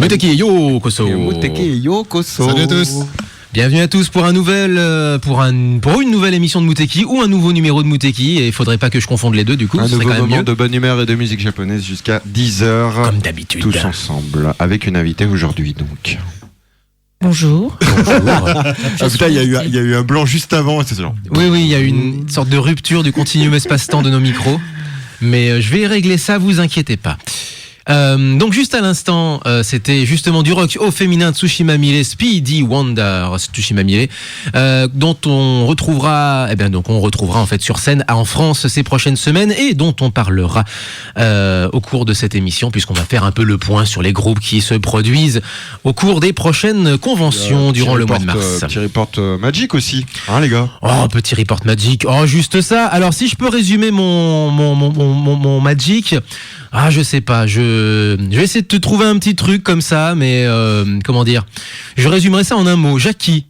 Muteki yo koso. Muteki yo koso. Salut à tous. Bienvenue à tous pour une nouvelle émission de Muteki ou un nouveau numéro de Muteki. Et il faudrait pas que je confonde les deux du coup. Un Ce serait nouveau quand même moment mieux. de bonne humeur et de musique japonaise jusqu'à 10h. Comme d'habitude. Tous ensemble, avec une invitée aujourd'hui donc. Bonjour. Ah putain, il y a eu un blanc juste avant. C'est genre... Oui, il y a eu une sorte de rupture du continuum espace-temps de nos micros. Mais je vais régler ça, vous inquiétez pas. Donc juste à l'instant, c'était justement du rock au féminin, Tsushima Mile, Speedy Wonder, Tsushima Mile, dont on retrouvera en fait sur scène en France ces prochaines semaines et dont on parlera au cours de cette émission, puisqu'on va faire un peu le point sur les groupes qui se produisent au cours des prochaines conventions durant le mois de mars. Petit report Magic aussi, hein les gars. Oh, petit report Magic. Oh, juste ça. Alors si je peux résumer mon Magic. Ah, je sais pas, je vais essayer de te trouver un petit truc comme ça, mais comment dire, je résumerai ça en un mot, Jackie.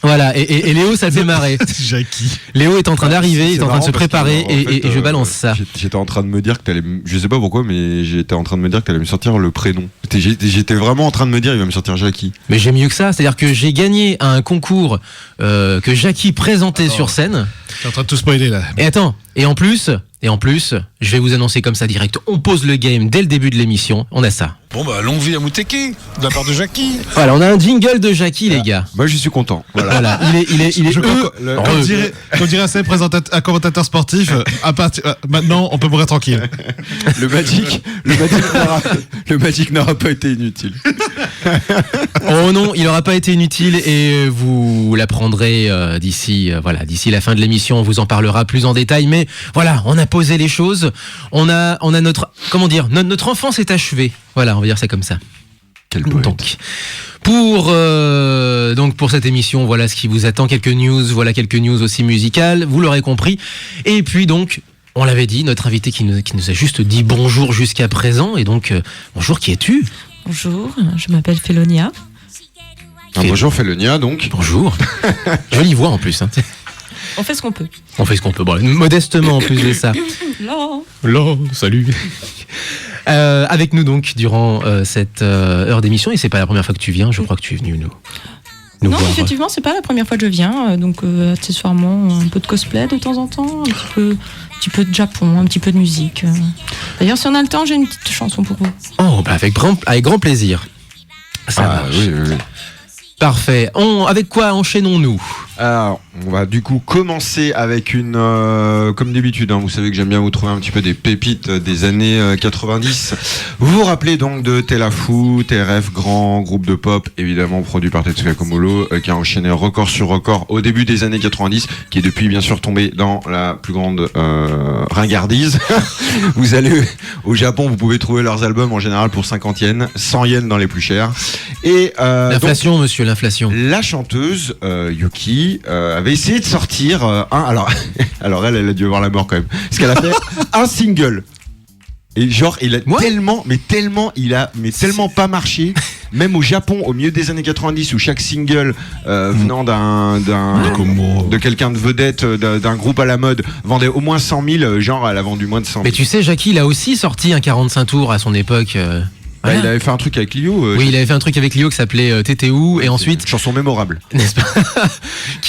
Voilà, et Léo, ça le fait marrer. Jackie. Léo est en train d'arriver, il est en train de se parce que, préparer, en fait, et je balance ça. J'étais en train de me dire que t'allais, je sais pas pourquoi, mais j'étais en train de me dire que t'allais me sortir le prénom. J'étais vraiment en train de me dire, il va me sortir Jackie. Mais j'ai mieux que ça, c'est-à-dire que j'ai gagné un concours que Jackie présentait sur scène. T'es en train de tout spoiler là. Et attends, et en plus, je vais vous annoncer comme ça direct, on pose le game dès le début de l'émission, on a ça. Bon bah longue vie à Muteki de la part de Jackie. Voilà, on a un jingle de Jackie les gars. Moi je suis content. Voilà, il est Comme dirait un commentateur sportif, maintenant on peut mourir tranquille. Le Magic n'aura pas été inutile. Oh non, il n'aura pas été inutile et vous l'apprendrez d'ici la fin de l'émission, on vous en parlera plus en détail, mais voilà, on a posé les choses, on a notre, comment dire, notre enfance est achevée. Voilà, on va dire ça comme ça. Quel poète. Donc pour cette émission, voilà ce qui vous attend, quelques news aussi musicales, vous l'aurez compris. Et puis donc, on l'avait dit, notre invité qui nous a juste dit bonjour jusqu'à présent, et donc bonjour, qui es-tu ? Bonjour, je m'appelle Félonia. Bonjour Félonia donc. Bonjour. Jolie voix en plus. Hein. On fait ce qu'on peut. On fait ce qu'on peut, bon, modestement en plus de ça. Hello, salut. Avec nous donc durant cette heure d'émission, et c'est pas la première fois que tu viens, je crois que tu es venu nous non, voir. effectivement, c'est pas la première fois que je viens, donc accessoirement un peu de cosplay de temps en temps, un petit peu de Japon, un petit peu de musique. D'ailleurs, si on a le temps, j'ai une petite chanson pour vous. Oh, bah avec grand plaisir. Ça marche. Oui. Parfait. Avec quoi enchaînons-nous ? Alors, on va du coup commencer avec une... comme d'habitude, hein, vous savez que j'aime bien vous trouver un petit peu des pépites des années 90. Vous vous rappelez donc de Telafu, TRF, grand groupe de pop, évidemment produit par Tetsuya Komuro, qui a enchaîné record sur record au début des années 90, qui est depuis bien sûr tombé dans la plus grande ringardise. Vous allez au Japon, vous pouvez trouver leurs albums en général pour 50 yens, 100 yens dans les plus chers. Et l'inflation, donc, monsieur, l'inflation. La chanteuse Yuki avait essayé de sortir alors elle a dû avoir la mort quand même, parce qu'elle a fait un single. Et genre, il a tellement pas marché, même au Japon, au milieu des années 90, où chaque single venant de quelqu'un de vedette, d'un groupe à la mode, vendait au moins 100 000, genre elle a vendu moins de 100 000. Mais tu sais, Jackie, il a aussi sorti un 45 tours à son époque. Voilà. Il avait fait un truc avec Lio. Oui, il avait fait un truc avec Lio qui s'appelait TTU, et ensuite... Chanson mémorable. N'est-ce pas?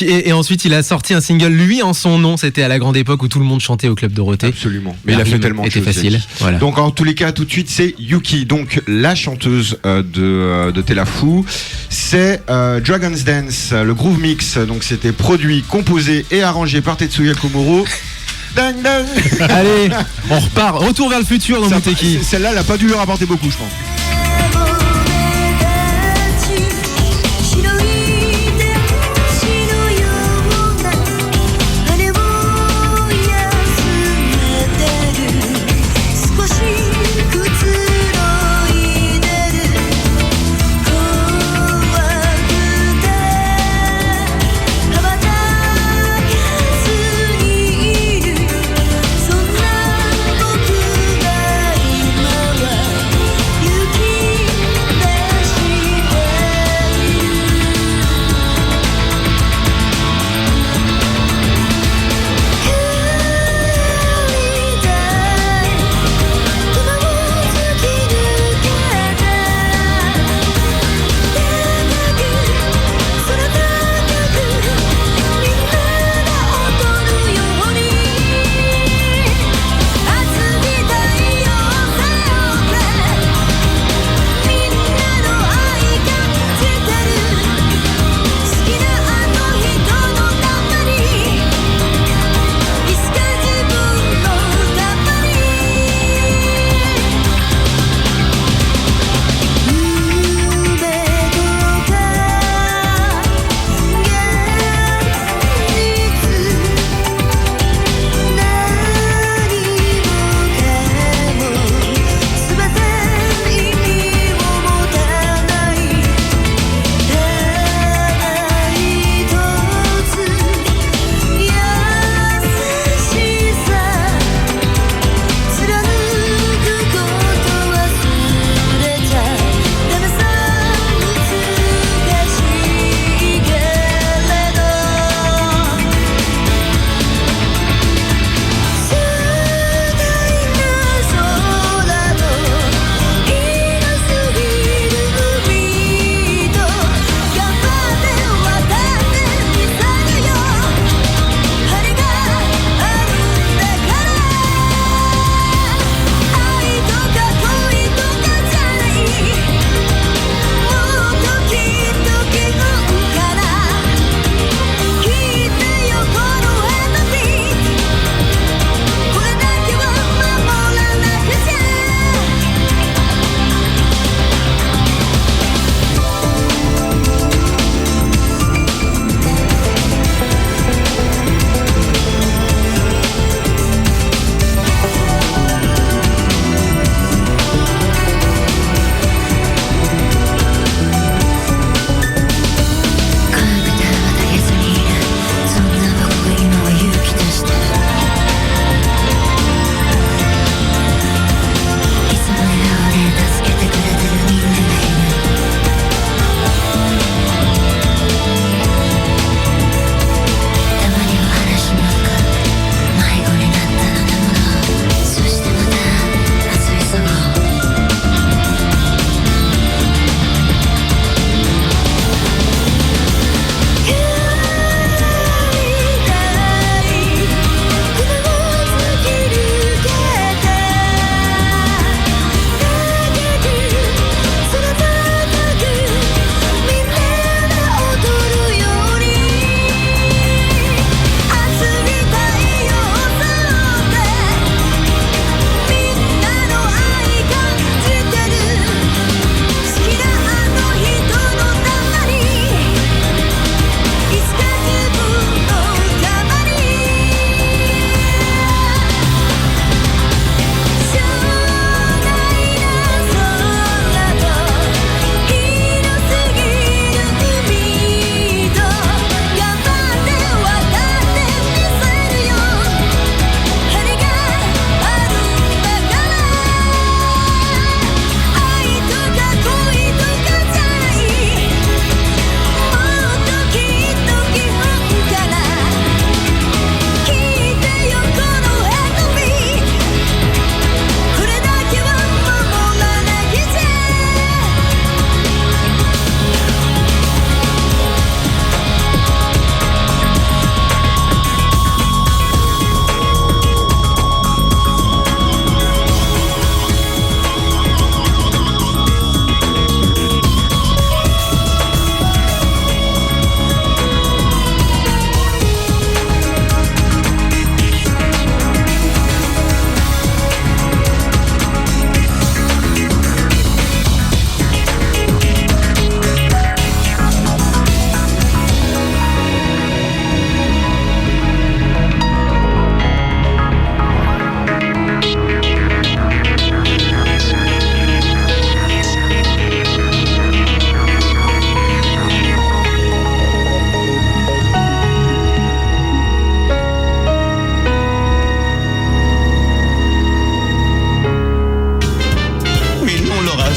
et ensuite, il a sorti un single, lui, en son nom. C'était à la grande époque où tout le monde chantait au Club Dorothée. Absolument. Mais il a fait tellement de choses. C'était facile. Voilà. Donc, en tous les cas, tout de suite, c'est Yuki. Donc, la chanteuse de Telafu. C'est Dragon's Dance, le groove mix. Donc, c'était produit, composé et arrangé par Tetsuya Komuro. Dang, dang. Allez, on repart. Retour vers le futur dans Muteki. Celle-là, elle a pas dû lui rapporter beaucoup, je pense. 「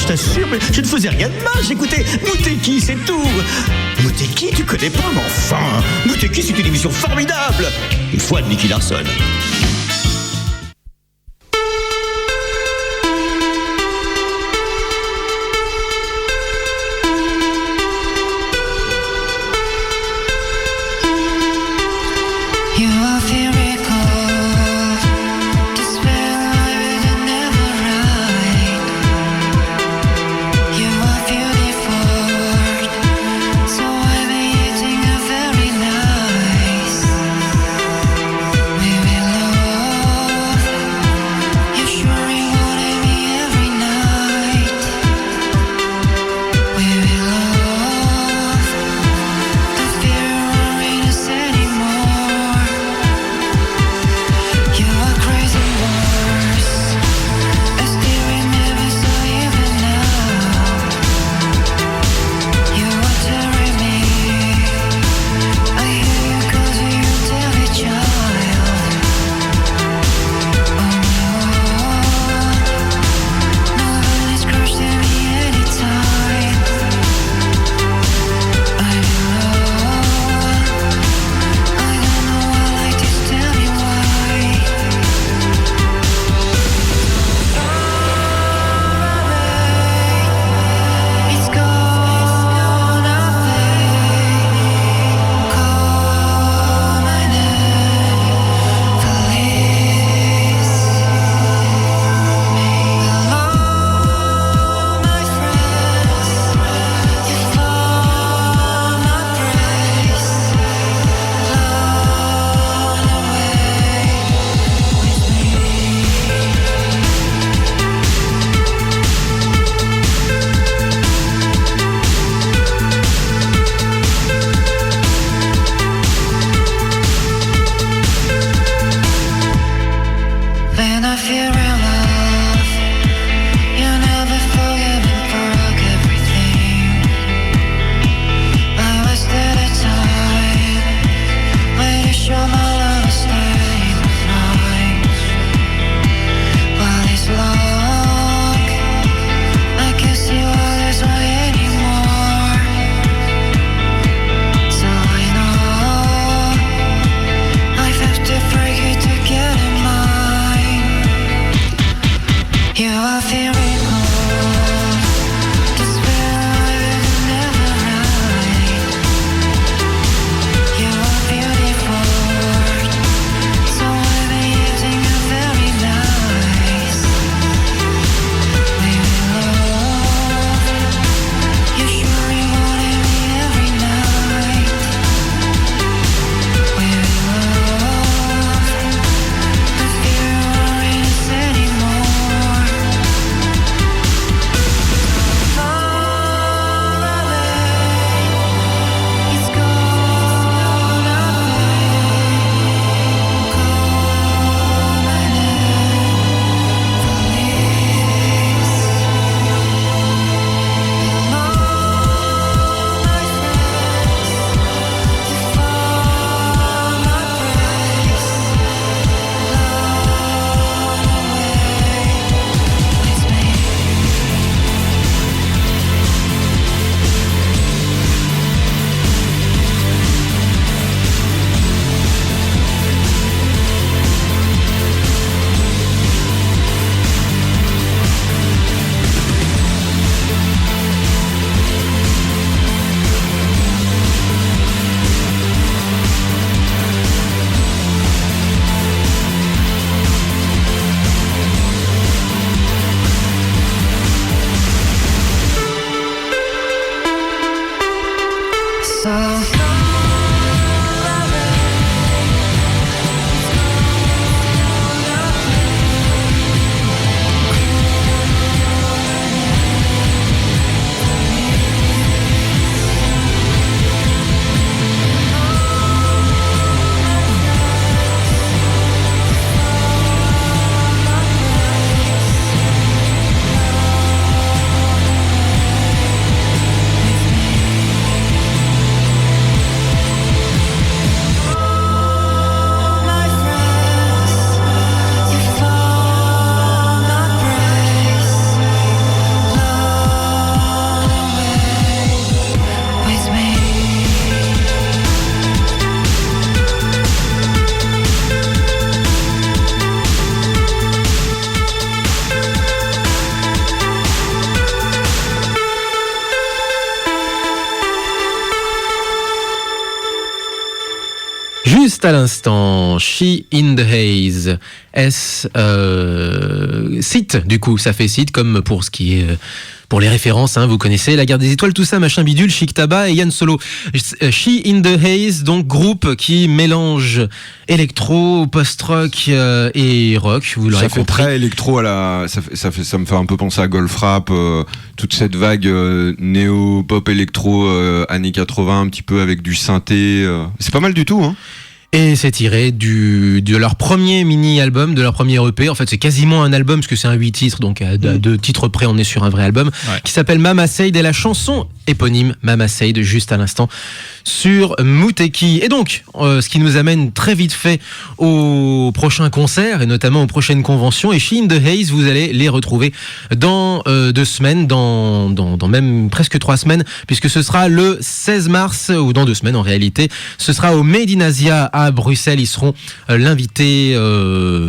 t'assure, mais je ne faisais rien de mal. J'écoutais Mouteki, c'est tout. Mouteki, tu connais pas, mais enfin, Mouteki, c'est une émission formidable. Une fois de Nicky Larson. juste à l'instant, She in the Haze. Site, du coup, ça fait site comme pour ce qui est... Pour les références, hein, vous connaissez La Guerre des Étoiles, tout ça, machin bidule, Chic Tabac et Yann Solo. She in the Haze, donc groupe qui mélange électro, post-rock et rock. Vous l'aurez ça fait compris. très électro ça me fait un peu penser à Goldfrapp, toute cette vague néo-pop électro années 80, un petit peu avec du synthé. C'est pas mal du tout, hein. Et c'est tiré de leur premier mini-album, de leur premier EP. En fait, c'est quasiment un album, parce que c'est un 8 titres, donc à 2 titres près, on est sur un vrai album, qui s'appelle Mama Said, et la chanson éponyme, Mama Said, juste à l'instant, sur Muteki. Et donc, ce qui nous amène très vite fait au prochain concert, et notamment aux prochaines conventions. Et She in the Haze, vous allez les retrouver dans 2 semaines, dans même presque 3 semaines, puisque ce sera le 16 mars, ou dans 2 semaines en réalité, ce sera au Made in Asia à Bruxelles. Ils seront l'invité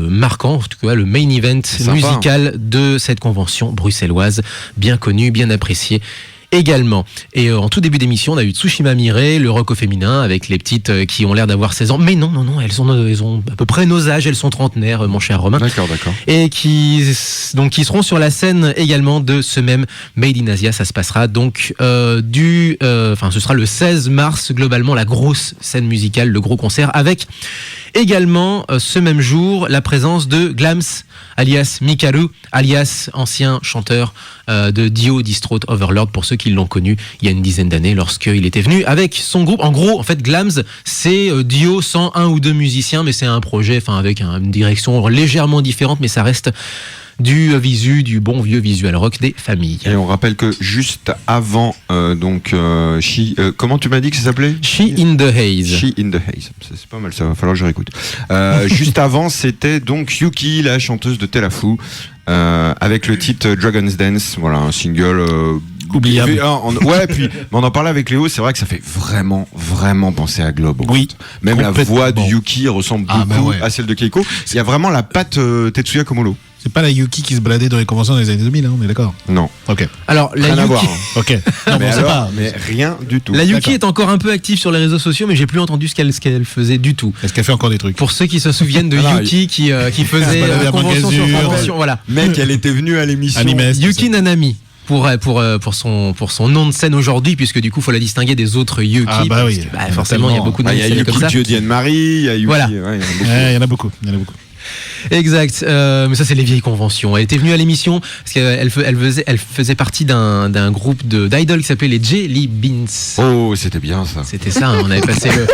marquant, en tout cas le main event musical de cette convention bruxelloise, bien connue, bien appréciée également. Et en tout début d'émission, on a eu Tsushima Mirai, le rock au féminin, avec les petites qui ont l'air d'avoir 16 ans. Mais non, elles ont à peu près nos âges, elles sont trentenaires, mon cher Romain. D'accord. Et qui seront sur la scène également de ce même Made in Asia. Ça se passera donc ce sera le 16 mars, globalement, la grosse scène musicale, le gros concert, avec également ce même jour la présence de Glams, alias Mikaru, alias ancien chanteur de Dio Distraught Overlord, pour ceux qui l'ont connu il y a une dizaine d'années lorsqu'il était venu avec son groupe. En gros, en fait, Glams, c'est Dio sans 1 ou 2 musiciens, mais c'est un projet avec une direction légèrement différente, mais ça reste du bon vieux visual rock des familles. Et on rappelle que juste avant, comment tu m'as dit que ça s'appelait ? She in the Haze. She in the Haze. C'est pas mal, ça va falloir que je réécoute. Juste avant, c'était donc Yuki, la chanteuse de Telafu, avec le titre Dragon's Dance, voilà, un single oubliable. Puis on en parlait avec Léo, c'est vrai que ça fait vraiment penser à Globe. Oui. Même la voix de Yuki ressemble beaucoup à celle de Keiko. Il y a vraiment la patte Tetsuya Komolo. C'est pas la Yuki qui se baladait dans les conventions des années 2000, hein, on est d'accord ? Non. Ok. Alors, rien à voir, hein. Ok. Non, mais rien du tout. La Yuki est encore un peu active sur les réseaux sociaux, mais j'ai plus entendu ce qu'elle faisait du tout. Est-ce qu'elle fait encore des trucs ? Pour ceux qui se souviennent de Yuki qui faisait convention sur convention, voilà. Mec, elle était venue à l'émission. Yuki Nanami. Pour son nom de scène aujourd'hui, puisque du coup, il faut la distinguer des autres Yuki. Ah bah oui. Forcément, il y a beaucoup de noms de scène comme ça. Il y a Yuki Diane-Marie, il y a Yuki. Voilà. Il y en a beaucoup. Exact, mais ça c'est les vieilles conventions. Elle était venue à l'émission parce qu'elle faisait partie d'un groupe d'idoles qui s'appelait les Jelly Beans. Oh, c'était bien ça. C'était ça, on avait passé le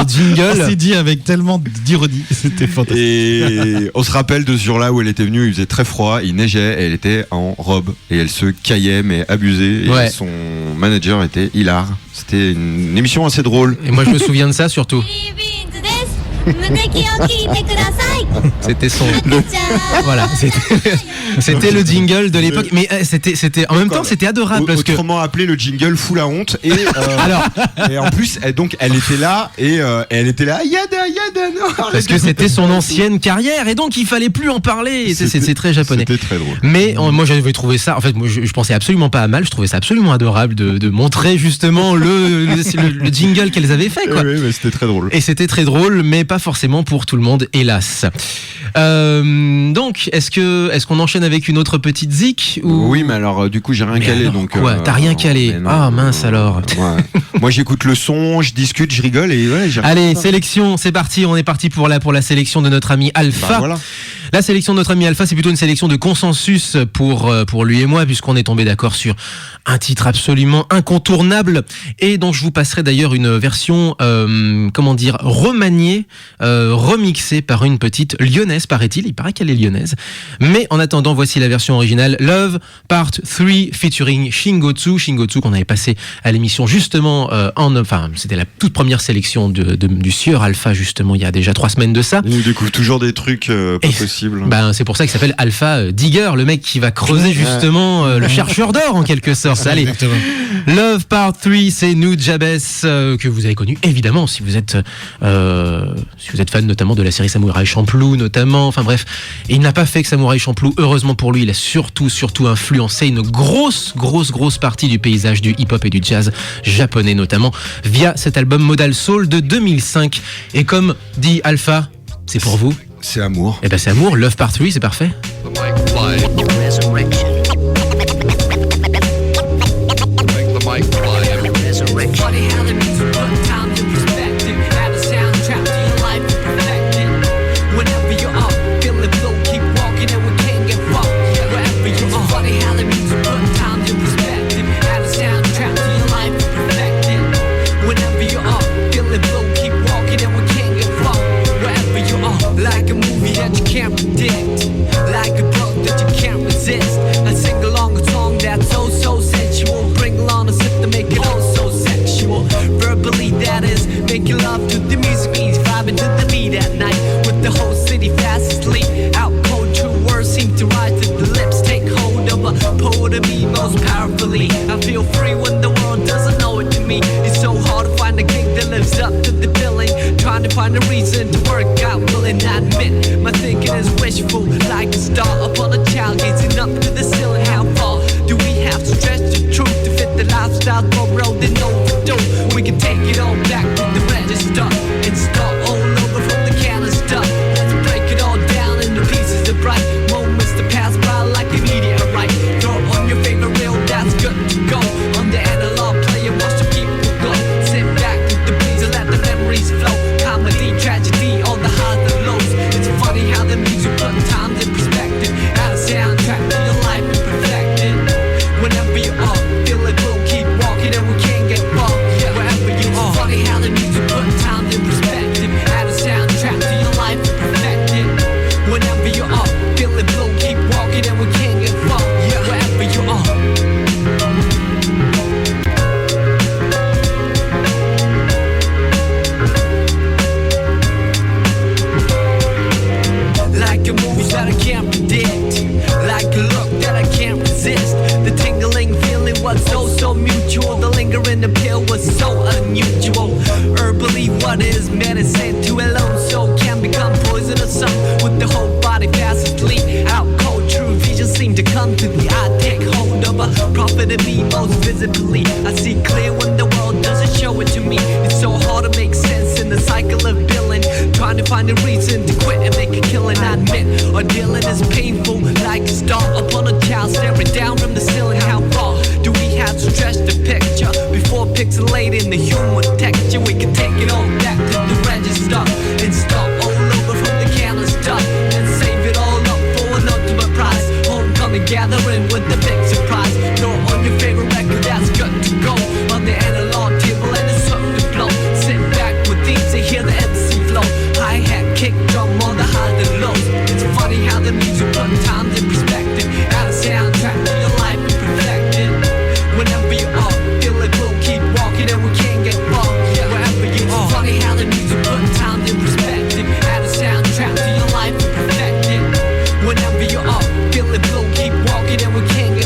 jingle. C'est dit avec tellement d'ironie, c'était fantastique. Et on se rappelle de ce jour-là où elle était venue, il faisait très froid, il neigeait, et elle était en robe et elle se caillait mais abusée. Et son manager était hilar. C'était une émission assez drôle. Et moi je me souviens de ça surtout. C'était voilà, c'était le jingle de l'époque, mais c'était en même temps c'était adorable parce que autrement appelé le jingle Fou la honte. Et et en plus elle était là et elle était là Yada non, parce que c'était son ancienne carrière et donc il fallait plus en parler. C'est très japonais. C'était très drôle. Mais moi j'avais trouvé ça, en fait moi je pensais absolument pas à mal, je trouvais ça absolument adorable de montrer justement le jingle qu'elles avaient fait quoi. Oui, mais c'était très drôle. Et c'était très drôle, mais pas forcément pour tout le monde, hélas. Donc, est-ce qu'on enchaîne avec une autre petite zik ou... Oui, mais alors du coup j'ai rien calé. Alors, donc quoi t'as rien calé? Mince alors. Moi j'écoute le son, je discute, je rigole et allez, sélection, c'est parti. On est parti pour la sélection de notre ami Alpha. Voilà. La sélection de notre ami Alpha, c'est plutôt une sélection de consensus pour lui et moi, puisqu'on est tombé d'accord sur un titre absolument incontournable, et dont je vous passerai d'ailleurs une version, remaniée, remixée par une petite lyonnaise, paraît-il. Il paraît qu'elle est lyonnaise. Mais en attendant, voici la version originale, Love Part 3 featuring Shingotsu qu'on avait passé à l'émission justement c'était la toute première sélection du sieur Alpha justement il y a déjà 3 semaines de ça. Il nous découvre toujours des trucs pas possibles. possible. Ben, c'est pour ça qu'il s'appelle Alpha Digger, le mec qui va creuser justement le chercheur d'or en quelque sorte. Allez, Exactement. Love Part 3, c'est Nujabes que vous avez connu évidemment si vous êtes fan notamment de la série Samouraï Champloo notamment. Enfin bref, et il n'a pas fait que Samouraï Champloo. Heureusement pour lui, il a surtout influencé une grosse partie du paysage du hip-hop et du jazz japonais notamment via cet album Modal Soul de 2005. Et comme dit Alpha, c'est pour vous. C'est amour. Eh ben c'est amour. Love Part 3, c'est parfait. Like a movie that you can't predict, like a book that you can't resist. I sing along a song that's so sensual. Bring along a sip to make it all so sexual. Verbally, that is making love to the music beats, vibing to the beat at night with the whole city fast asleep. Out cold, true words seem to rise to the lips. Take hold of a poet of me most powerfully. I feel free when the world doesn't know it to me. It's so hard to find a gig that lives up to the billing. Trying to find a reason to work out, willing I admit my thinking is wishful, like a star upon a child gazing up to the ceiling. How far do we have to stretch the truth to fit the lifestyle for road and overdue? We can take it all back to the register and start all over from the canister. Let's break it all down into pieces of bright moments to pass by like a meteorite. Throw on your favorite reel, that's good to go. On the analog player, watch the people go. Sit back with the breeze and let the memories flow. Comedy, tragedy, all the highs and lows. It's funny how the music put times in perspective. Add a soundtrack to your life and perfect it. Whenever you are, feel it, we'll keep walking and we can't get far. Wherever you are, funny how the music put times in perspective. Add a soundtrack to your life and perfect it. Whenever you are, feel it, we'll keep walking and we can't get far. Wherever you are. Like a movie that I can't predict, like a look that I can't resist. The tingling feeling was so mutual. The lingering appeal was so unusual. Herbally, what is medicine to a lone soul can become poisonous. Some with the whole body fast asleep. Out cold, true vision seem to come to the eye. Take hold of a prophet of me most visibly. I see clear when the world doesn't show it to me. It's so hard to make sense in the cycle of billing. Trying to find a reason to quit and make a killing. I admit, our dealing is painful, like a star upon a child staring down from the ceiling. How far do we have to stretch the picture before pixelating the human texture? We can take it all back to the register and start all over from the canister and save it all up for an ultimate prize. Homecoming gathering with the big surprise. Throw on your favorite record, that's good to go. On the analog table and it's something to blow. Sit back with these and hear the MC flow. Hi-hat, kick drum, all the highs and lows. It's funny how the music put times in perspective. Add a soundtrack to your life and perfect it. Whenever you are, feel it, we'll keep walking and we can't get far. Wherever you are, funny how the music put times in perspective. Add a soundtrack to your life and perfect it. Whenever you are, feel it, we'll keep walking and we can't get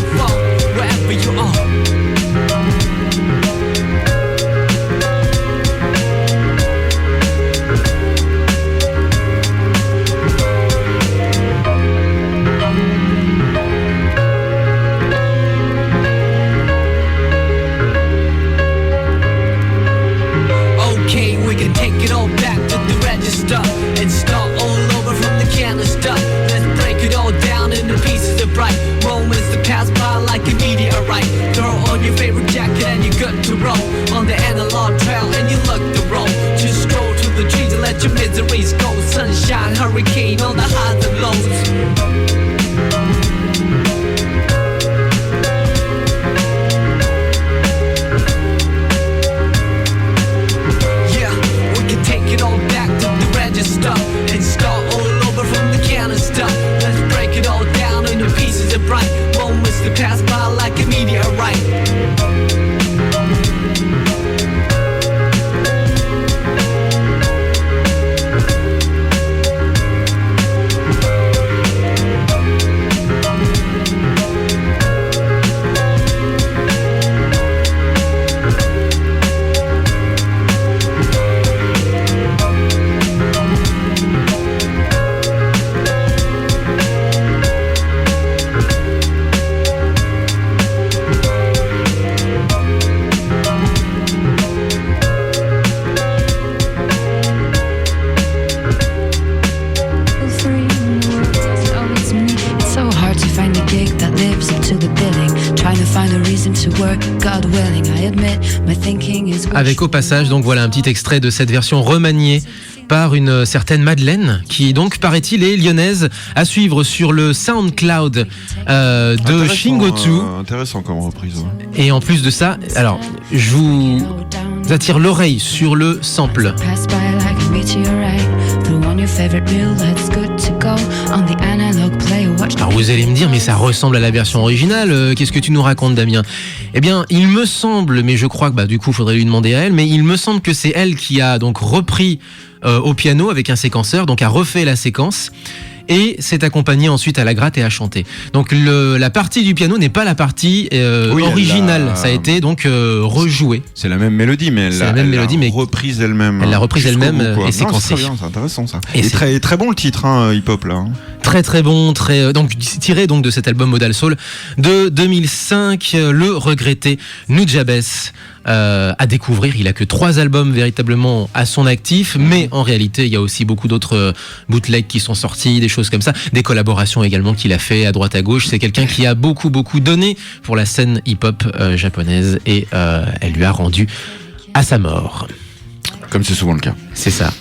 trying to find a reason to work. God willing, I admit my thinking is. Avec au passage, donc voilà un petit extrait de cette version remaniée par une certaine Madeleine, qui donc, paraît-il, est lyonnaise, à suivre sur le SoundCloud de Shingotu. Intéressant comme reprise. Ouais. Et en plus de ça, alors, je vous attire l'oreille sur le sample. Pass by like a meteorite. Throw on your favorite reel, that's good to go. On the analog player, watch. Alors vous allez me dire, mais ça ressemble à la version originale, qu'est-ce que tu nous racontes, Damien? Eh bien, il me semble, mais je crois que du coup, il faudrait lui demander à elle, mais il me semble que c'est elle qui a donc repris au piano avec un séquenceur, donc a refait la séquence et s'est accompagnée ensuite à la gratte et à chanter. Donc la partie du piano n'est pas la partie originale, ça a été donc rejoué. C'est la même mélodie, mais elle l'a reprise elle-même. Elle l'a reprise elle-même et séquencée. C'est très bien, c'est intéressant ça. Et très, très bon le titre, hip-hop là. Très très bon, donc tiré donc de cet album Modal Soul de 2005, le regretté Nujabes. À découvrir, il a que 3 albums véritablement à son actif, mais en réalité il y a aussi beaucoup d'autres bootlegs qui sont sortis, des choses comme ça, des collaborations également qu'il a fait à droite à gauche. C'est quelqu'un qui a beaucoup donné pour la scène hip-hop japonaise et elle lui a rendu à sa mort. Comme c'est souvent le cas. C'est ça.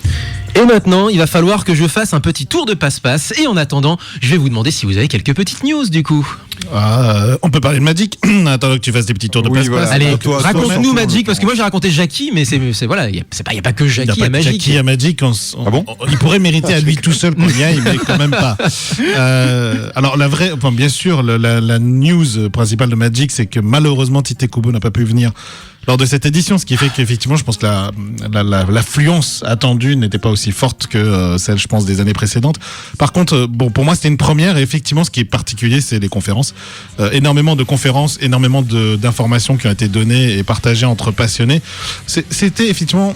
Et maintenant, il va falloir que je fasse un petit tour de passe-passe. Et en attendant, je vais vous demander si vous avez quelques petites news du coup. On peut parler de Magic. Attends que tu fasses des petits tours de passe-passe. Voilà. Allez, raconte-nous Magic, toi. parce que moi j'ai raconté Jackie, mais c'est voilà, il y a pas que Jackie à Magic. Jackie à Magic, il pourrait mériter à lui tout seul qu'on y aille, mais quand même pas. Alors bien sûr, la news principale de Magic, c'est que malheureusement Tite Kubo n'a pas pu venir lors de cette édition, ce qui fait qu'effectivement, je pense que l'affluence attendue n'était pas aussi forte que celle, je pense, des années précédentes. Par contre, pour moi, c'était une première, et effectivement, ce qui est particulier, c'est les conférences. Énormément de conférences, énormément d'informations qui ont été données et partagées entre passionnés. C'était effectivement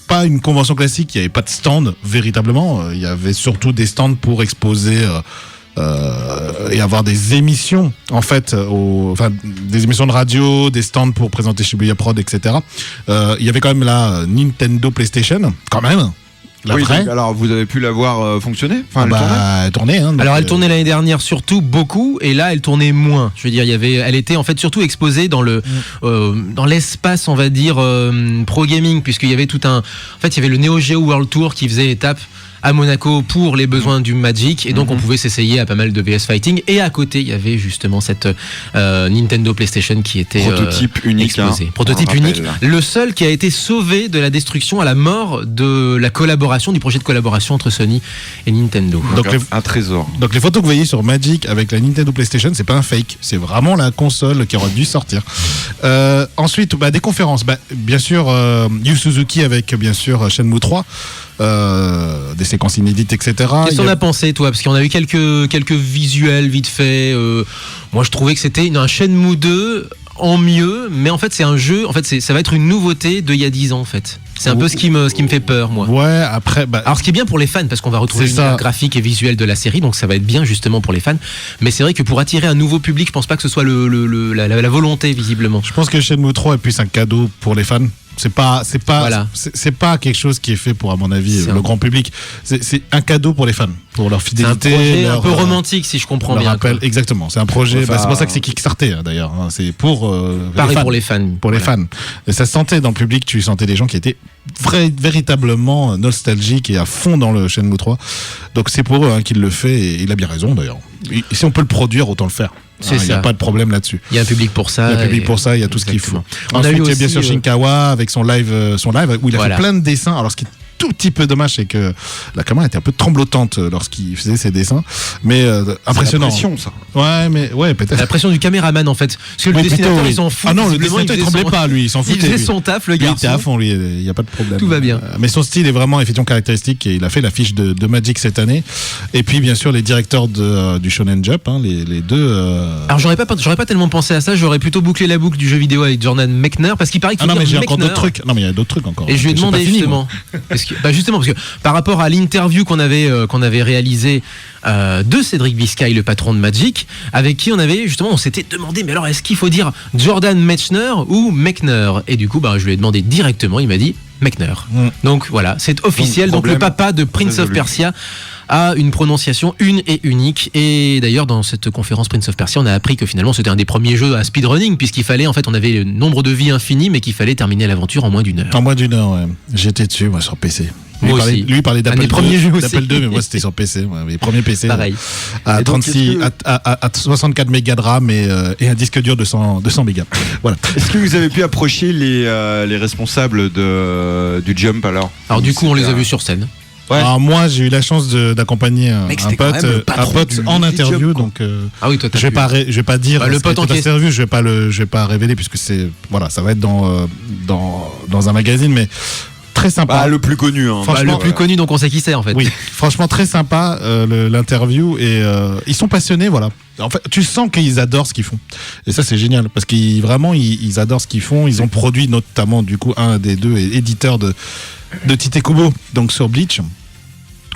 pas une convention classique, il n'y avait pas de stand, véritablement. Il y avait surtout des stands pour exposer... et avoir des émissions en fait, des émissions de radio, des stands pour présenter Shibuya Prod, etc. Il y avait quand même la Nintendo PlayStation, quand même. Oui, donc, alors vous avez pu la voir fonctionner, elle tournait. Alors elle tournait l'année dernière surtout beaucoup, et là elle tournait moins. Je veux dire, elle était en fait surtout exposée dans dans l'espace, on va dire pro gaming, puisqu'il y avait il y avait le Neo Geo World Tour qui faisait étape à Monaco pour les besoins du Magic, et donc on pouvait s'essayer à pas mal de VS Fighting, et à côté il y avait justement cette Nintendo PlayStation qui était prototype unique, prototype unique, le seul qui a été sauvé de la destruction à la mort de la collaboration, du projet de collaboration entre Sony et Nintendo. Donc un trésor. Donc les photos que vous voyez sur Magic avec la Nintendo PlayStation, c'est pas un fake, c'est vraiment la console qui aurait dû sortir. Ensuite, des conférences, bien sûr Yu Suzuki avec bien sûr Shenmue 3, des séquences inédites, etc. Qu'est-ce qu'on a pensé, toi? Parce qu'on a eu quelques visuels vite fait. Moi, je trouvais que c'était un Shenmue 2 en mieux, mais en fait, c'est un jeu. En fait, ça va être une nouveauté d'il y a 10 ans, en fait. C'est un peu ce qui me fait peur, moi. Ouais, après. Alors, ce qui est bien pour les fans, parce qu'on va retrouver l'univers graphique et visuel de la série, donc ça va être bien justement pour les fans. Mais c'est vrai que pour attirer un nouveau public, je pense pas que ce soit la volonté, visiblement. Je pense que Shenmue 3 est plus un cadeau pour les fans. C'est pas quelque chose qui est fait pour, à mon avis, le grand public. C'est un cadeau pour les fans, pour leur fidélité. C'est un projet un peu romantique, si je comprends bien. Exactement. C'est un projet. C'est pour ça que c'est Kickstarter, d'ailleurs. C'est pour les fans. Pour les fans. Et ça se sentait dans le public. Tu sentais des gens qui étaient véritablement nostalgiques et à fond dans le Shenmue 3. Donc c'est pour eux qu'il le fait, et il a bien raison, d'ailleurs. Et si on peut le produire, autant le faire. Il n'y a pas de problème là-dessus. Il y a un public pour ça. Il y a tout ce qu'il faut. Ensuite, il y a bien sûr Shinkawa avec son live où il a fait plein de dessins. Alors, ce qui est tout petit peu dommage, c'est que la caméra était un peu tremblotante lorsqu'il faisait ses dessins, mais impressionnant. C'est la pression, ça. Ouais, peut-être. La pression du caméraman, en fait. Parce que le dessinateur, il s'en fout. Ah non, le dessinateur, il tremblait pas, lui. Il s'en foutait. Il faisait son taf, le garçon. Il était à fond, lui. Il n'y a pas de problème. Tout va bien. Mais son style est vraiment effectivement caractéristique, et il a fait l'affiche de Magic cette année. Et puis, bien sûr, les directeurs du Shonen Jump, les deux. Alors, j'aurais pas tellement pensé à ça. J'aurais plutôt bouclé la boucle du jeu vidéo avec Jordan Mechner, parce qu'il paraît qu'il faut mais j'ai encore d'autres trucs. Non, mais il y a d'autres trucs encore. Et je lui ai demandé justement. Justement, parce que par rapport à l'interview qu'on avait réalisée de Cédric Biscay, le patron de Magic, avec qui on s'était demandé, mais alors est-ce qu'il faut dire Jordan Mechner ou Mechner? Et du coup, je lui ai demandé directement, il m'a dit Mechner. Donc voilà, c'est officiel. Donc le papa de Prince of Persia a une prononciation une et unique. Et d'ailleurs, dans cette conférence Prince of Persia, on a appris que finalement c'était un des premiers jeux à speedrunning, puisqu'il fallait, en fait, on avait le nombre de vies infini, mais qu'il fallait terminer l'aventure en moins d'une heure. En moins d'une heure, ouais. J'étais dessus, moi, sur PC. Moi aussi. Lui parlait Un d'Apple des premiers jeux 2, aussi. d'Apple 2, mais moi c'était sur PC, ouais, les premiers PC. Pareil. À Et donc, 36, à 64 mégas de RAM et un disque dur de 200 mégas. Voilà. Est-ce que vous avez pu approcher les responsables du Jump alors Du coup, on les a vus sur scène. Ouais. Alors moi, j'ai eu la chance d'accompagner Mec, un c'était quand pote, même le patron du en Jump, interview, quoi. donc Ah oui, toi, t'as je vais pas dire le ce qui pote a en été question. interview, je vais pas révéler puisque c'est voilà, ça va être dans un magazine, mais très sympa. Le plus connu. Hein. Franchement, le plus connu, donc on sait qui c'est en fait. Oui, franchement très sympa l'interview et ils sont passionnés, voilà. En fait, tu sens qu'ils adorent ce qu'ils font et ça c'est génial parce qu'ils vraiment ils adorent ce qu'ils font. Ils ont produit notamment du coup un des deux éditeurs de Tite Kubo, donc sur Bleach.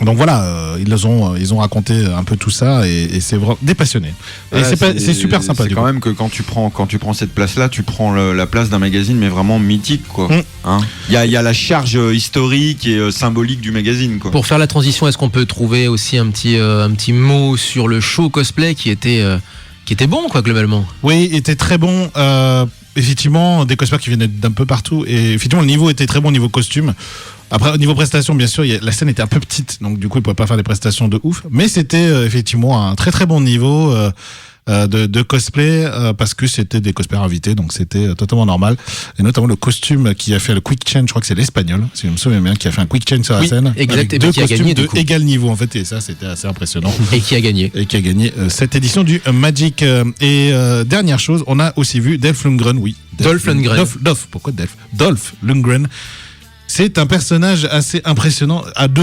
Donc voilà, ils ont raconté un peu tout ça et c'est vraiment des passionnés. Et Voilà, c'est super sympa. C'est du quand coup. même que quand tu prends cette place-là, tu prends la place d'un magazine, mais vraiment mythique, quoi. Hein il y a la charge historique et symbolique du magazine, quoi. Pour faire la transition, est-ce qu'on peut trouver aussi un petit mot sur le show cosplay qui était bon, quoi, globalement? Oui, était très bon. Effectivement, des cosplayers qui venaient d'un peu partout et effectivement le niveau était très bon au niveau costume. Après, au niveau prestation, bien sûr, la scène était un peu petite, donc du coup, ils ne pouvaient pas faire des prestations de ouf. Mais c'était effectivement un très très bon niveau de cosplay parce que c'était des cosplayers invités, donc c'était totalement normal. Et notamment le costume qui a fait le quick change, je crois que c'est l'Espagnol, si je me souviens bien, qui a fait un quick change sur la Oui, scène. exact, Avec et deux qui a costumes gagné, du de coup. égal niveau en fait, et ça c'était assez impressionnant. Et qui a gagné? Et qui a gagné cette édition du Magic. Et dernière chose, on a aussi vu Dolph Lundgren, oui. Dolph Lundgren. Pourquoi Dolph? Dolph Lundgren. C'est un personnage assez impressionnant de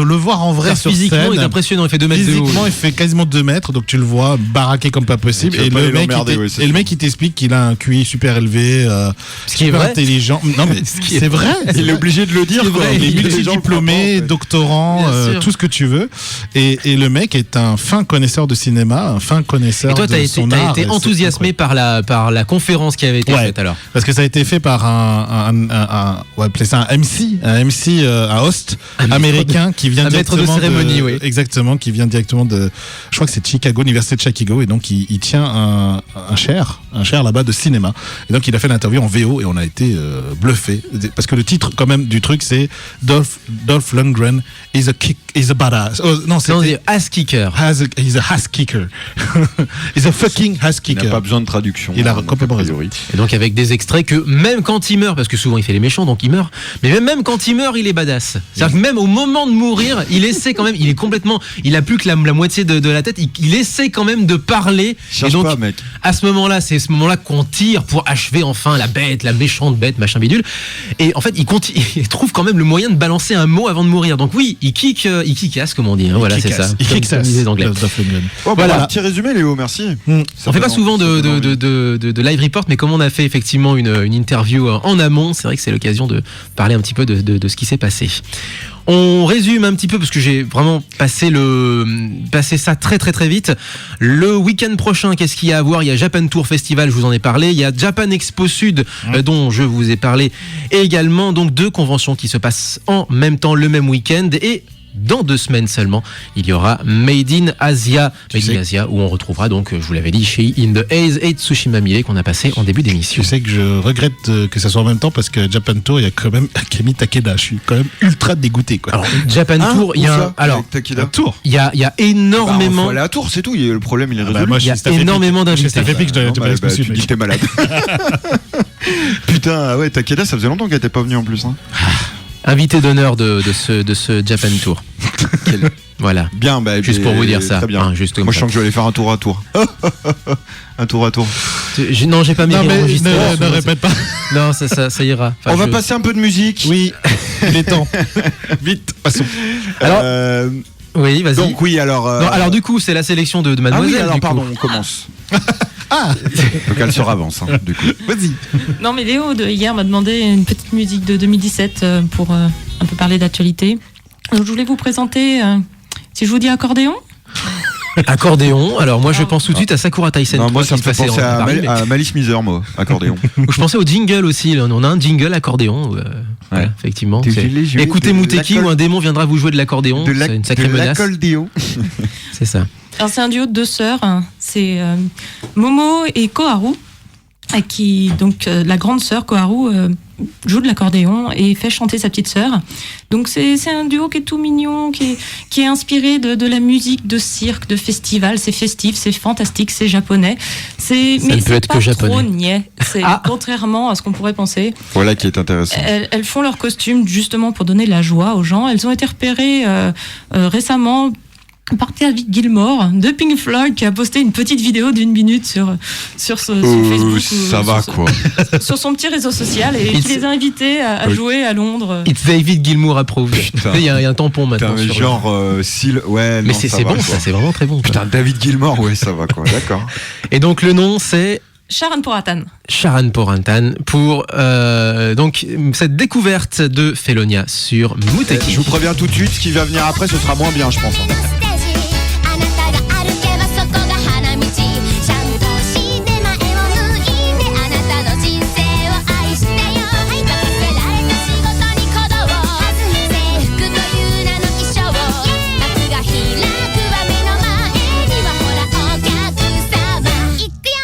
le voir en vrai sur Physiquement, scène. il est impressionnant, il fait 2 mètres de haut. Physiquement, il fait quasiment 2 mètres, donc tu le vois baraqué comme pas possible. Et tu Et vas pas le aller mec, l'emmerder, ouais, c'est et le sûr. mec, il t'explique qu'il a un QI super élevé, Ce qui est super vrai. intelligent. Non, mais qui est c'est vrai. Il est obligé de le dire, C'est quoi. vrai, Il est les gens le multidiplômé, doctorant, Bien sûr. tout ce que tu veux. Et le mec est un fin connaisseur de cinéma, un fin connaisseur Et toi, de t'as son été art. et c'est enthousiasmé par la conférence qui avait été Ouais. faite alors. Parce que ça a été fait par on va appeler ça un MC, un host américain qui vient un maître de directement cérémonie, oui. Exactement, qui vient directement je crois que c'est Chicago, l'université de Chicago, et donc il tient un chair là-bas de cinéma. Et donc il a fait l'interview en VO et on a été bluffé parce que le titre quand même du truc c'est Dolph Lundgren is a badass. Oh, non, Non, c'était ass kicker. he's a ass kicker. He's a fucking ass Il n'a kicker. pas besoin de traduction. Il a hein, complètement a raison. priori. Et donc avec des extraits que même quand il meurt, parce que souvent il fait les méchants donc il meurt, mais même quand il meurt il est badass. C'est-à-dire que même au moment de mourir, il essaie quand même, il a plus que la moitié de la tête, il essaie quand même de parler. Cherche et donc pas, mec. à ce moment-là, c'est ce moment-là qu'on tire pour achever enfin la méchante bête, machin bidule. Et en fait il trouve quand même le moyen de balancer un mot avant de mourir. Donc oui, il kick ass comme on dit. Hein, voilà, c'est ça. Il Comme kick disent les Anglais. Dolph Lundgren. Oh, Voilà. Petit résumé, Léo, merci. On fait pas souvent de live report, mais comme on a fait effectivement une interview en amont, c'est vrai que c'est l'occasion de parler un petit peu de ce qui s'est passé. On résume un petit peu parce que j'ai vraiment passé ça très très très vite. Le week-end prochain, qu'est-ce qu'il y a à voir? Il y a Japan Tour Festival, je vous en ai parlé. Il y a Japan Expo Sud, dont je vous ai parlé également. Donc 2 conventions qui se passent en même temps le même week-end et dans 2 semaines seulement, il y aura Made in Asia, où on retrouvera donc, je vous l'avais dit, chez In the Haze et Tsushima Mile qu'on a passé en début d'émission. Tu sais que je regrette que ça soit en même temps parce que Japan Tour, il y a quand même Akemi Takeda. Je suis quand même ultra dégoûté, quoi. Alors, Japan Tour, il y a Tour. il y a énormément. Faut aller à Tours, c'est tout. Le problème, il est résolu. moi, Il y a je suis staffé énormément pic. Je suis d'invités. staffé pic, je dois Non, être bah, pas tu possible, dis mec. que t'es malade. Putain, ah ouais, Takeda, ça faisait longtemps qu'elle était pas venue en plus. Hein. Invité d'honneur de ce Japan Tour. Voilà. Bien, bah, Juste pour vous dire ça. Très bien. Hein, juste comme Moi, je ça. sens que je vais aller faire un tour à tour. Un tour à tour. Non, j'ai pas mis Non, mais enregistré. ne répète pas. Non, ça ira. Enfin, On va je- passer un peu de musique. Oui, il est temps. Vite, passons. Alors, Euh, oui, vas-y. donc oui, alors. Non, alors du coup, c'est la sélection de ah Mademoiselle. oui, alors du coup. pardon, on commence. Ah, Donc elle se ravance, hein, du coup. vas-y. Non, mais Léo, hier, m'a demandé une petite musique de 2017 pour un peu parler d'actualité. Donc, je voulais vous présenter, si je vous dis accordéon. Accordéon. Alors moi je pense tout de suite à Sakura Taisen. Non, moi 3 ça me qui se fait passait penser en Paris, mais- à Malice Miser, moi, accordéon. Je pensais au jingle aussi. Là. On a un jingle accordéon. Voilà, effectivement. Tu C'est- voulais jouer Écoutez de Mouteki l'accol- ou un démon viendra vous jouer de l'accordéon. C'est une sacrée menace. l'accordéon. C'est ça. Alors c'est un duo de 2 sœurs, hein. C'est Momo et Koharu, qui donc la grande sœur Koharu joue de l'accordéon et fait chanter sa petite sœur. Donc c'est un duo qui est tout mignon, qui est inspiré de la musique de cirque, de festival. C'est festif, c'est fantastique, c'est japonais. Mais ne peut c'est être pas que japonais. trop niais. C'est Ah. contrairement à ce qu'on pourrait penser. Voilà qui est intéressant. Elles font leurs costumes justement pour donner de la joie aux gens. Elles ont été repérées récemment par David Gilmour de Pink Floyd, qui a posté une petite vidéo d'1 minute sur Facebook. Ça ou va sur, quoi. sur son petit réseau social, et qui les a invités à jouer à Londres. It's David Gilmour approved. Putain. Il y a un tampon maintenant. Putain, mais sur genre ouais. Mais non, c'est va, bon, quoi. ça, c'est vraiment très bon. quoi. Putain, David Gilmour, ouais, ça va quoi. D'accord. Et donc le nom c'est Sharan Poratan. Sharan Poratan pour donc cette découverte de Felonia sur Mouteki. Je vous préviens tout de suite, ce qui va venir après, ce sera moins bien, je pense. ステージあなたが歩けばそこが花道ちゃんとして前を向いてあなたの人生を愛してよ任せられた仕事に鼓動制服という名の衣装幕が開くわ目の前にはほらお客様行くよ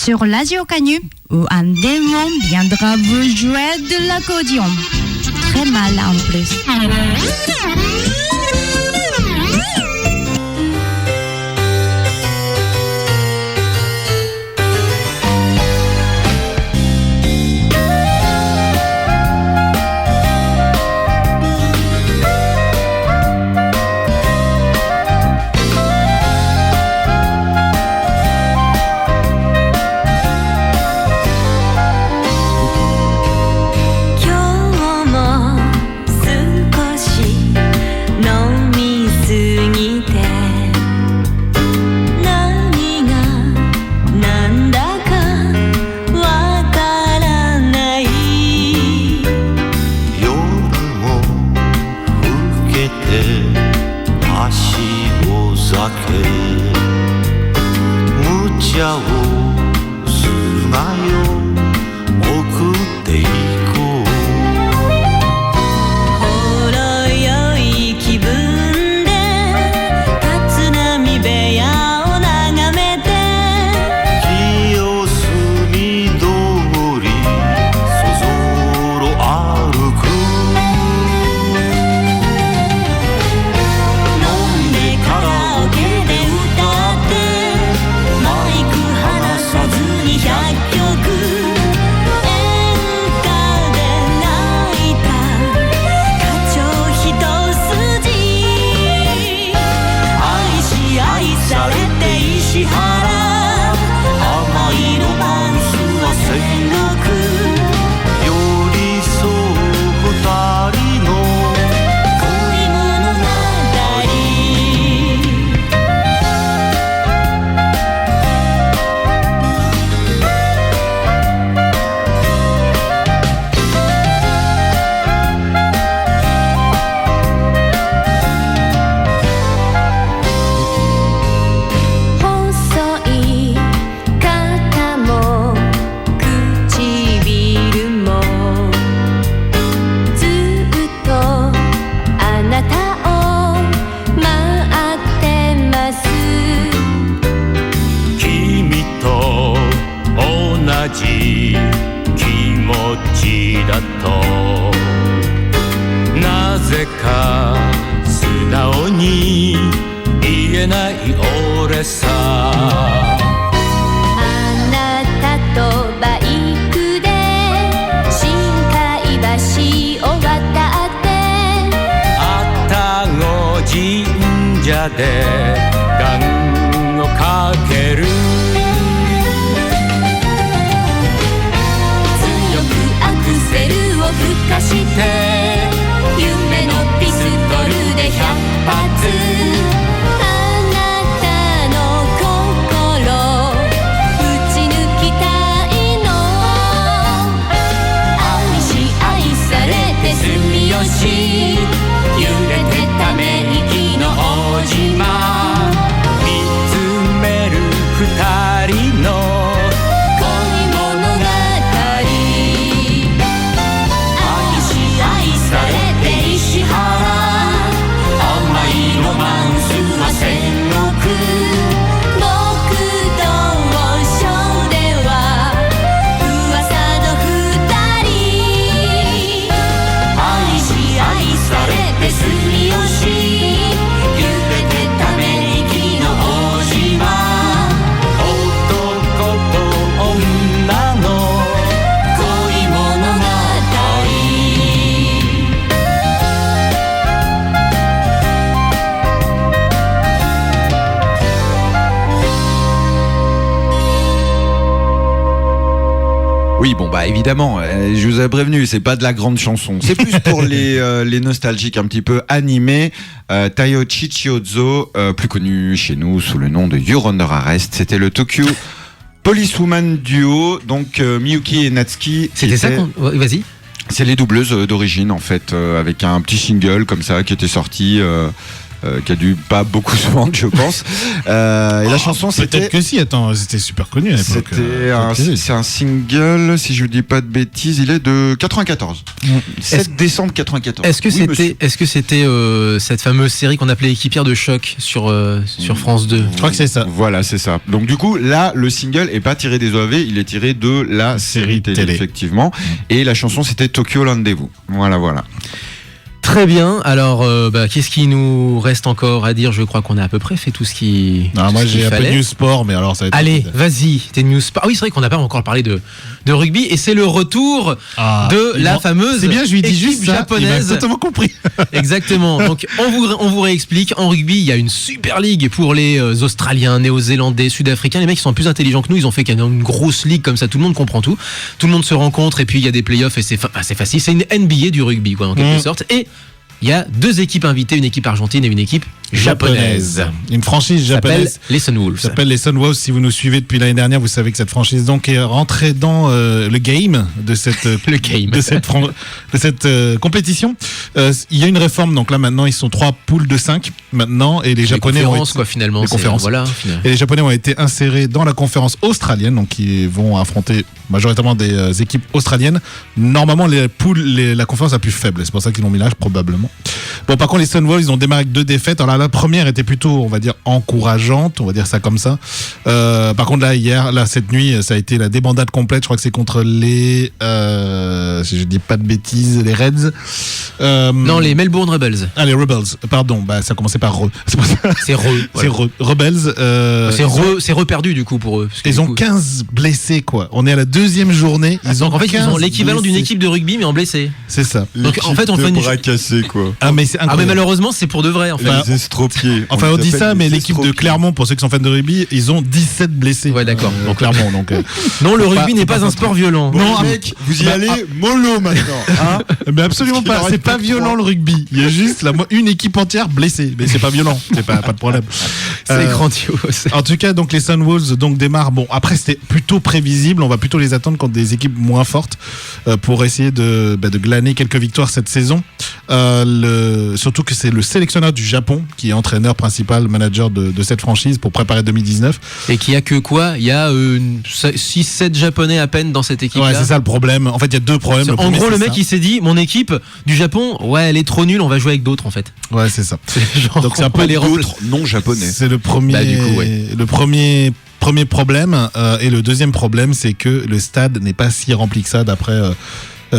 sur Radio Canu, où un démon viendra vous jouer de l'accordéon. Très mal en plus. Oui, bon bah évidemment, je vous ai prévenu, c'est pas de la grande chanson. C'est plus pour les nostalgiques un petit peu animés. Taiyo Chichiozo, plus connu chez nous sous le nom de You're Under Arrest, c'était le Tokyo Policewoman Duo, donc Miyuki et Natsuki. C'était ça qu'on... Vas-y. C'est les doubleuses d'origine en fait, avec un petit single comme ça qui était sorti qui a dû pas beaucoup se vendre, je pense. Et la chanson, c'était... Peut-être que si, attends, c'était super connu à l'époque. C'est un single, si je dis pas de bêtises, il est de 94. 7 décembre 94. Est-ce que Oui, monsieur. c'était cette fameuse série qu'on appelait Équipière de choc sur France 2? Je crois que c'est ça. Voilà, c'est ça. Donc du coup, là, le single est pas tiré des OAV, il est tiré de la série télé, effectivement. Et la chanson, c'était Tokyo Rendez-vous. Voilà. Très bien. Alors, qu'est-ce qui nous reste encore à dire? Je crois qu'on a à peu près fait tout ce qui. Non, moi j'ai un peu de news sport, mais alors ça va être. Allez, vas-y, tes news sport. Ah oui, c'est vrai qu'on n'a pas encore parlé de rugby et c'est le retour de la fameuse. C'est bien, je lui dis juste ça, japonaise. il m'a totalement compris. Exactement. Donc on vous réexplique. En rugby, il y a une super ligue pour les Australiens, Néo-Zélandais, Sud-Africains. Les mecs ils sont plus intelligents que nous. Ils ont fait une grosse ligue comme ça. Tout le monde comprend tout. Tout le monde se rencontre et puis il y a des playoffs et c'est facile. C'est une NBA du rugby quoi en quelque sorte. Et il y a 2 équipes invitées, une équipe argentine et une équipe japonaise. Une franchise japonaise. Les Sunwolves. S'appelle les Sunwolves. Si vous nous suivez depuis l'année dernière, vous savez que cette franchise donc est rentrée dans le game de cette de cette compétition. Il y a une réforme, donc là maintenant ils sont 3 poules de 5 maintenant et les Japonais ont été, quoi finalement. les conférences. Voilà. Et les Japonais ont été insérés dans la conférence australienne, donc ils vont affronter majoritairement des équipes australiennes. Normalement la conférence la plus faible, c'est pour ça qu'ils l'ont mis là probablement. Bon, par contre les Sunwolves ils ont démarré avec 2 défaites. Alors là, la première était plutôt, on va dire, encourageante, on va dire ça comme ça. Par contre là cette nuit, ça a été la débandade complète. Je crois que c'est contre les, si je dis pas de bêtises, les Reds. Non, les Melbourne Rebels. Ah, les Rebels. Pardon, ça commençait par re. C'est re. C'est Rebels. C'est reperdu du coup pour eux. Ils ont 15 blessés quoi. On est à la 2e journée. Ils ont l'équivalent d'une équipe de rugby mais en blessé. C'est ça. Donc en fait on fait une bras cassés quoi. Ah mais c'est incroyable. Mais malheureusement c'est pour de vrai en fait. Les estropiés. Enfin on dit ça mais l'équipe de Clermont pour ceux qui sont fans de rugby ils ont 17 blessés. Ouais d'accord. Donc Clermont donc. Non le rugby n'est pas un sport violent. Bon, non mec vous y allez mollo maintenant. Hein mais absolument pas. C'est pas violent le rugby. Il y a juste une équipe entière blessée. Mais c'est pas violent. C'est pas de problème. C'est grandiose. En tout cas donc les Sunwolves donc démarrent. Bon après c'était plutôt prévisible. On va plutôt les attendre contre des équipes moins fortes pour essayer de glaner quelques victoires cette saison. Surtout que c'est le sélectionneur du Japon qui est entraîneur principal, manager de cette franchise pour préparer 2019. Et qui a que quoi? Il y a 6-7 Japonais à peine dans cette équipe-là. Ouais, c'est ça le problème. En fait, il y a 2 problèmes. En gros, le mec, il s'est dit, mon équipe du Japon, ouais, elle est trop nulle, on va jouer avec d'autres en fait. Ouais, c'est ça. Donc c'est un peu les d'autres non japonais. C'est le premier. Bah, du coup, ouais. Le premier problème et le deuxième problème, c'est que le stade n'est pas si rempli que ça d'après.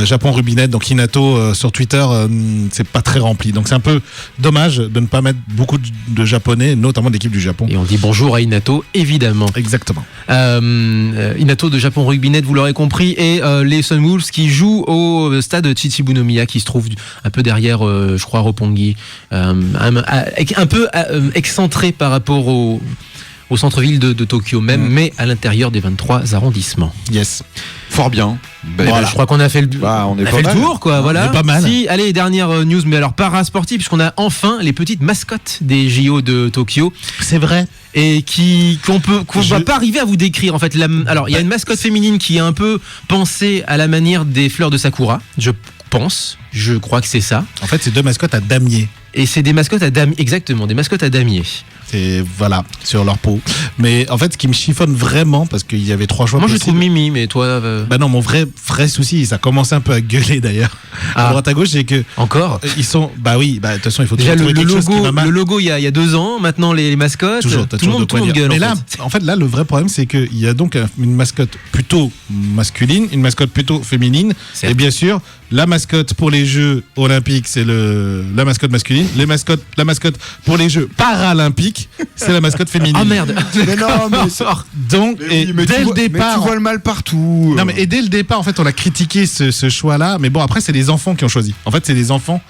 Japon Rubinet, donc Inato sur Twitter, c'est pas très rempli. Donc c'est un peu dommage de ne pas mettre beaucoup de Japonais, notamment de l'équipe du Japon. Et on dit bonjour à Inato, évidemment. Exactement. Inato de Japon Rugbynet, vous l'aurez compris, et les Sunwolves qui jouent au stade Chichibunomiya, qui se trouve un peu derrière, je crois, Roppongi, un peu excentré par rapport au centre-ville de Tokyo même, mais à l'intérieur des 23 arrondissements. Yes. Fort bien. Voilà. Je crois qu'on a fait le tour, quoi. Voilà. On est pas mal. Si, allez, dernière news, mais alors parasportive, puisqu'on a enfin les petites mascottes des JO de Tokyo. C'est vrai. Et qu'on va pas arriver à vous décrire en fait. Alors il y a une mascotte féminine qui est un peu pensée à la manière des fleurs de Sakura, je crois que c'est ça. En fait, c'est 2 mascottes à damier. Et c'est des mascottes à damier, exactement, des mascottes à damier. C'est voilà, sur leur peau. Mais en fait, ce qui me chiffonne vraiment, parce qu'il y avait 3 choix. Moi, je trouve Mimi, mais toi. Bah non, mon vrai souci, ça commence un peu à gueuler d'ailleurs. À droite à gauche, c'est que. Encore. Ils sont. Bah oui, de toute façon, il faut déjà trouver quelque chose qui va mal. Le logo, il y a 2 ans. Maintenant, les mascottes. Toujours, tout le monde gueule. Mais là, en fait, le vrai problème, c'est qu'il y a donc une mascotte plutôt masculine, une mascotte plutôt féminine, certes. Et bien sûr. La mascotte pour les Jeux Olympiques, c'est la mascotte masculine. La mascotte pour les Jeux Paralympiques, c'est la mascotte féminine. Ah merde. Mais non, mais donc, dès le départ, tu vois le mal partout. Non, mais et dès le départ, en fait, on a critiqué ce choix-là. Mais bon, après, c'est les enfants qui ont choisi. En fait, c'est les enfants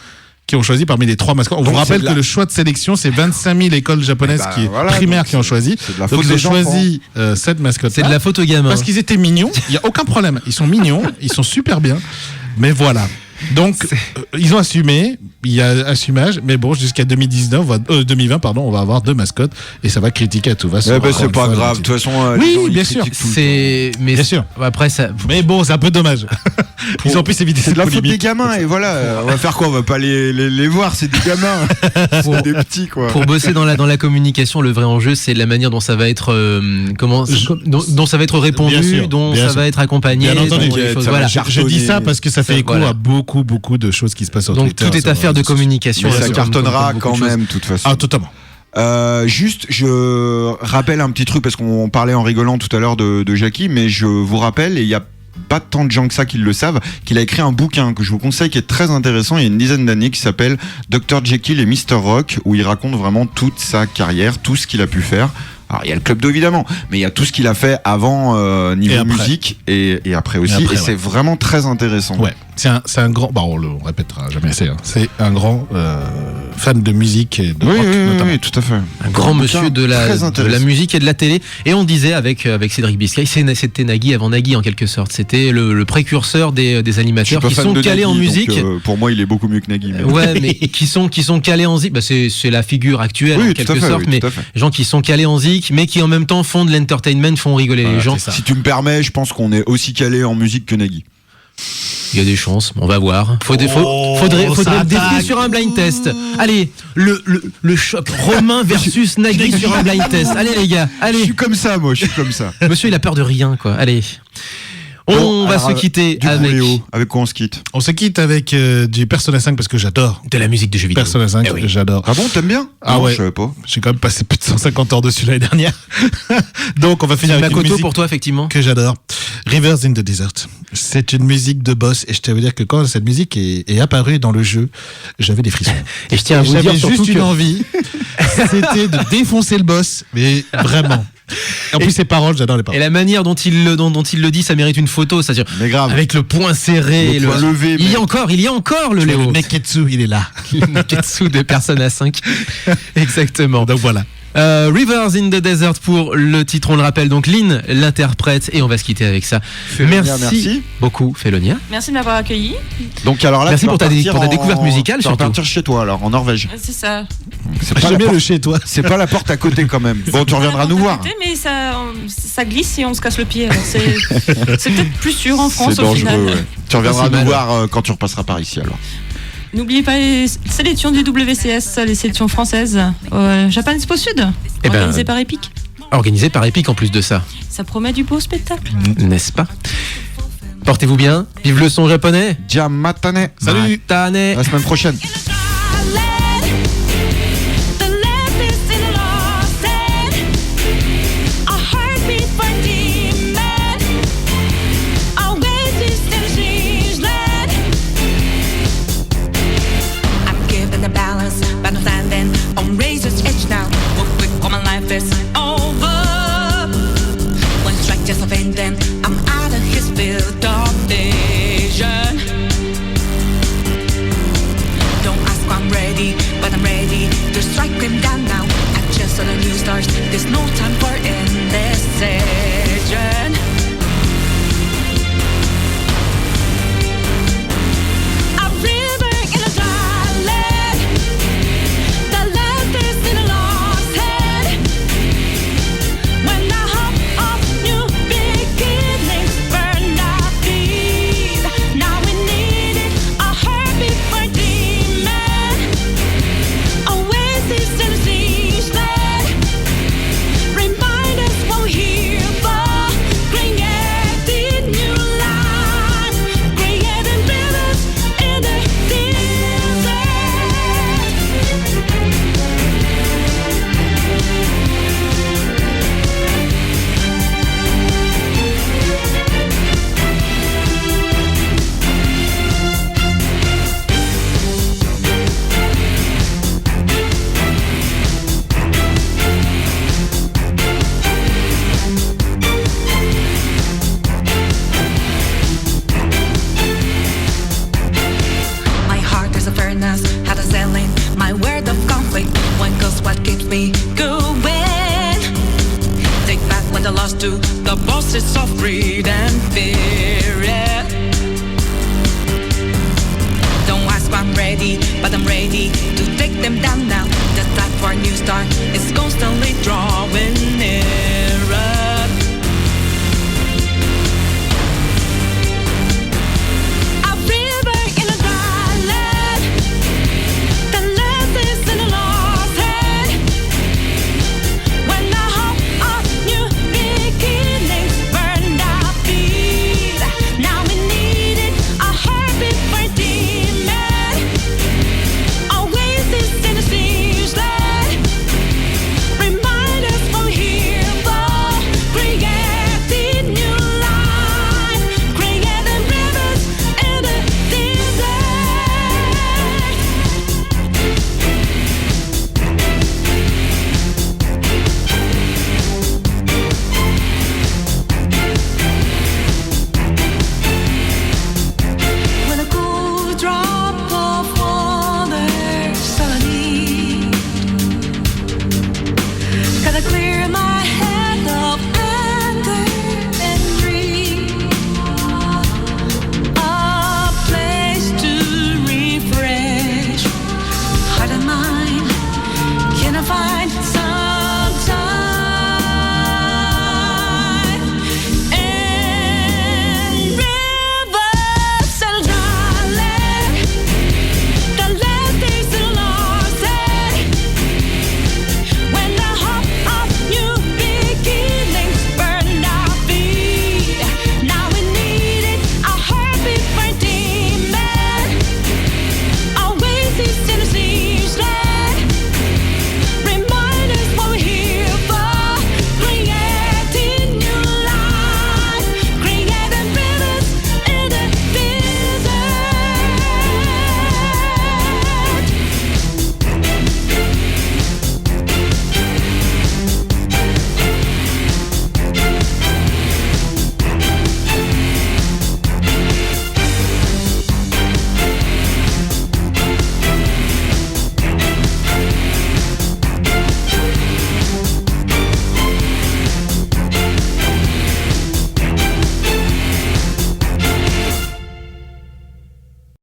qui ont choisi parmi les 3 mascottes. On vous rappelle que le choix de sélection, c'est 25 000 écoles japonaises primaires qui ont choisi. Donc ils ont choisi cette mascotte. C'est de la faute aux gamins. Parce qu'ils étaient mignons. Il y a aucun problème. Ils sont mignons. Ils sont super bien. Mais voilà. Donc, ils ont assumé, il y a assumage, mais bon, jusqu'à 2020, on va avoir 2 mascottes et ça va critiquer à tout va. C'est pas grave, de toute façon. Oui, bien sûr. Mais bien sûr. Après, ça. Mais bon, c'est un peu dommage. Ils ont pu s'éviter C'est de la faute des gamins et voilà. On va faire quoi? On va pas les voir, c'est des gamins. C'est des petits, quoi. Pour bosser dans la communication, le vrai enjeu, c'est la manière dont ça va être, dont ça va être répondu, dont ça va être accompagné. Bien entendu. Voilà. Je dis ça parce que ça fait écho voilà. à beaucoup de choses qui se passent sur Donc Twitter. tout est affaire de communication. Mais ça cartonnera comme quand même, de toute façon. Ah, totalement. Juste, je rappelle un petit truc parce qu'on parlait en rigolant tout à l'heure de Jackie, mais je vous rappelle, et il y a pas tant de gens que ça qui le savent, qu'il a écrit un bouquin que je vous conseille qui est très intéressant il y a une dizaine d'années qui s'appelle Dr Jekyll et Mr Rock, où il raconte vraiment toute sa carrière, tout ce qu'il a pu faire. Alors il y a le Club d'eau évidemment, mais il y a tout ce qu'il a fait avant niveau musique et après aussi, et c'est vraiment très intéressant. Ouais, c'est un grand, on le répétera jamais assez, hein. C'est un grand fan de musique et de rock notamment. Oui, tout à fait. Un grand monsieur de la musique et de la télé. Et on disait avec Cédric Biscay, c'était Nagui avant Nagui en quelque sorte. C'était le précurseur des animateurs qui sont calés en musique. Donc, pour moi, il est beaucoup mieux que Nagui. Ouais, mais qui sont calés en zik. Bah, c'est la figure actuelle en quelque sorte, mais gens qui sont calés en zik, mais qui en même temps font de l'entertainment, font rigoler les gens. Si tu me permets, je pense qu'on est aussi calé en musique que Nagui. Il y a des chances, on va voir. Faudrait défier sur un blind test. Allez, le choc Romain versus Nagui sur un blind test. Allez les gars, allez. Je suis comme ça, moi, je suis comme ça. Monsieur, il a peur de rien, quoi. Allez. On va se quitter avec... Léo, avec quoi on se quitte? On se quitte avec du Persona 5 parce que j'adore. De la musique de jeux vidéo. Persona 5, j'adore. Ah bon, t'aimes bien? Ah non, ouais. Je savais pas. J'ai quand même passé plus de 150 heures dessus l'année dernière. Donc on va finir avec une musique pour toi, effectivement. Que j'adore. Rivers in the Desert. C'est une musique de boss et je tiens à vous dire que quand cette musique est apparue dans le jeu, j'avais des frissons. Et je tiens à vous dire j'avais surtout juste une envie, c'était de défoncer le boss, mais vraiment. Et en plus, ses paroles, j'adore les paroles. Et la manière dont il le dit, ça mérite une photo, c'est-à-dire avec le poing serré, le poing levé. Il y a encore le Léo. Le Neketsu, il est là. Le Neketsu de Persona 5. Exactement. Donc voilà. Rivers in the Desert pour le titre, on le rappelle, donc Lynn l'interprète et on va se quitter avec ça. Merci beaucoup Félonia. Merci de m'avoir accueilli. Donc alors là, merci pour ta découverte musicale. Tu vas partir chez toi alors, en Norvège. C'est ça. J'aime bien le chez toi. C'est pas la porte à côté quand même. Bon, tu reviendras nous voir. Mais ça glisse et on se casse le pied. C'est peut-être plus sûr en France au final. Ouais. Tu reviendras nous voir quand tu repasseras par ici alors. N'oubliez pas les sélections du WCS, les sélections françaises Japan Expo Sud, organisées par Epic. Organisées par Epic en plus de ça. Ça promet du beau spectacle. N'est-ce pas? Portez-vous bien, vive le son japonais. Jamatane. Salut. Matane. La semaine prochaine. I'm out of his field of vision. Don't ask why I'm ready, but I'm ready to strike him down now. I just saw the new stars, there's no time for indecision. The boss is so free.